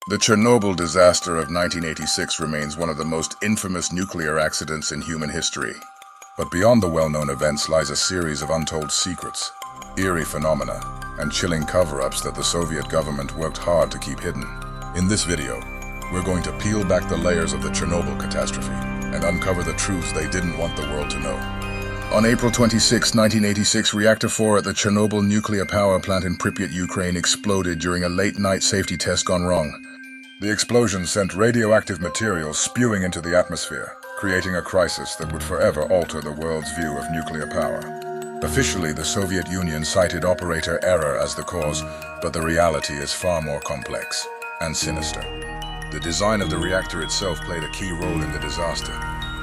The Chernobyl disaster of 1986 remains one of the most infamous nuclear accidents in human history. But beyond the well-known events lies a series of untold secrets, eerie phenomena, and chilling cover-ups that the Soviet government worked hard to keep hidden. In this video, we're going to peel back the layers of the Chernobyl catastrophe and uncover the truths they didn't want the world to know. On April 26, 1986, Reactor 4 at the Chernobyl Nuclear Power Plant in Pripyat, Ukraine exploded during a late-night safety test gone wrong. The explosion sent radioactive material spewing into the atmosphere, creating a crisis that would forever alter the world's view of nuclear power. Officially, the Soviet Union cited operator error as the cause, but the reality is far more complex and sinister. The design of the reactor itself played a key role in the disaster.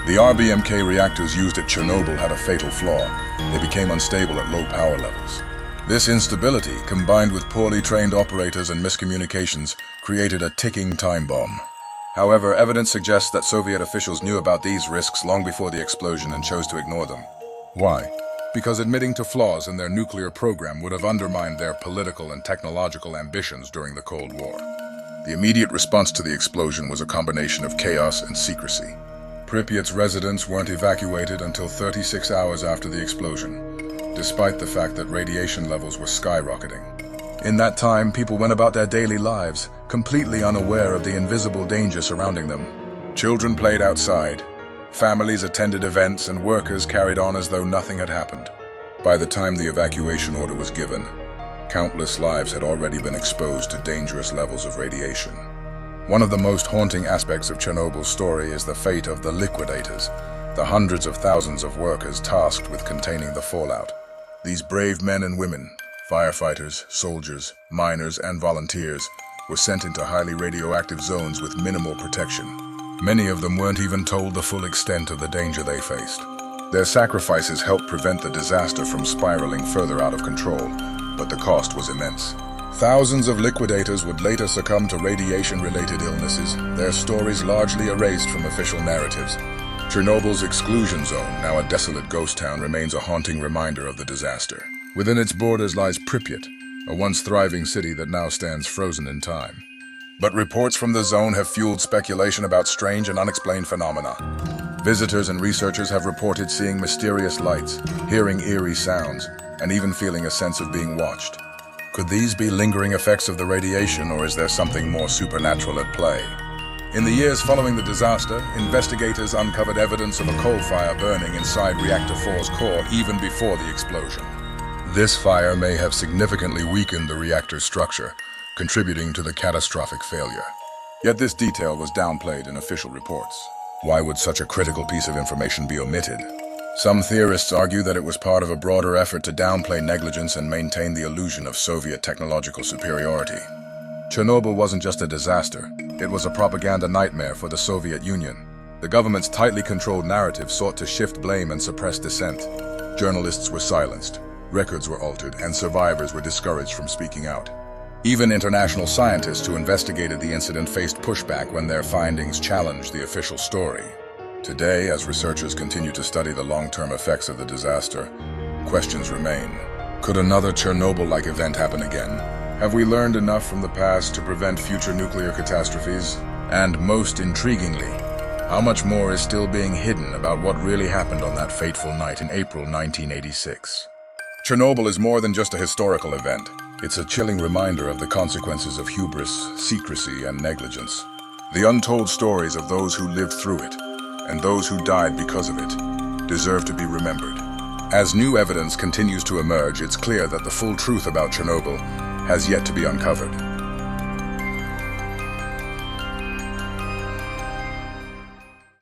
The RBMK reactors used at Chernobyl had a fatal flaw. They became unstable at low power levels. This instability, combined with poorly trained operators and miscommunications, created a ticking time bomb. However, evidence suggests that Soviet officials knew about these risks long before the explosion and chose to ignore them. Why? Because admitting to flaws in their nuclear program would have undermined their political and technological ambitions during the Cold War. The immediate response to the explosion was a combination of chaos and secrecy. Pripyat's residents weren't evacuated until 36 hours after the explosion, despite the fact that radiation levels were skyrocketing. In that time, people went about their daily lives, completely unaware of the invisible danger surrounding them. Children played outside, families attended events, and workers carried on as though nothing had happened. By the time the evacuation order was given, countless lives had already been exposed to dangerous levels of radiation. One of the most haunting aspects of Chernobyl's story is the fate of the liquidators, the hundreds of thousands of workers tasked with containing the fallout. These brave men and women, firefighters, soldiers, miners, and volunteers, were sent into highly radioactive zones with minimal protection. Many of them weren't even told the full extent of the danger they faced. Their sacrifices helped prevent the disaster from spiraling further out of control, but the cost was immense. Thousands of liquidators would later succumb to radiation-related illnesses, their stories largely erased from official narratives. Chernobyl's Exclusion Zone, now a desolate ghost town, remains a haunting reminder of the disaster. Within its borders lies Pripyat, a once thriving city that now stands frozen in time. But reports from the zone have fueled speculation about strange and unexplained phenomena. Visitors and researchers have reported seeing mysterious lights, hearing eerie sounds, and even feeling a sense of being watched. Could these be lingering effects of the radiation, or is there something more supernatural at play? In the years following the disaster, investigators uncovered evidence of a coal fire burning inside Reactor 4's core even before the explosion. This fire may have significantly weakened the reactor's structure, contributing to the catastrophic failure. Yet this detail was downplayed in official reports. Why would such a critical piece of information be omitted? Some theorists argue that it was part of a broader effort to downplay negligence and maintain the illusion of Soviet technological superiority. Chernobyl wasn't just a disaster, it was a propaganda nightmare for the Soviet Union. The government's tightly controlled narrative sought to shift blame and suppress dissent. Journalists were silenced, records were altered, and survivors were discouraged from speaking out. Even international scientists who investigated the incident faced pushback when their findings challenged the official story. Today, as researchers continue to study the long-term effects of the disaster, questions remain. Could another Chernobyl-like event happen again? Have we learned enough from the past to prevent future nuclear catastrophes? And most intriguingly, how much more is still being hidden about what really happened on that fateful night in April 1986? Chernobyl is more than just a historical event. It's a chilling reminder of the consequences of hubris, secrecy, and negligence. The untold stories of those who lived through it, and those who died because of it, deserve to be remembered. As new evidence continues to emerge, it's clear that the full truth about Chernobyl has yet to be uncovered.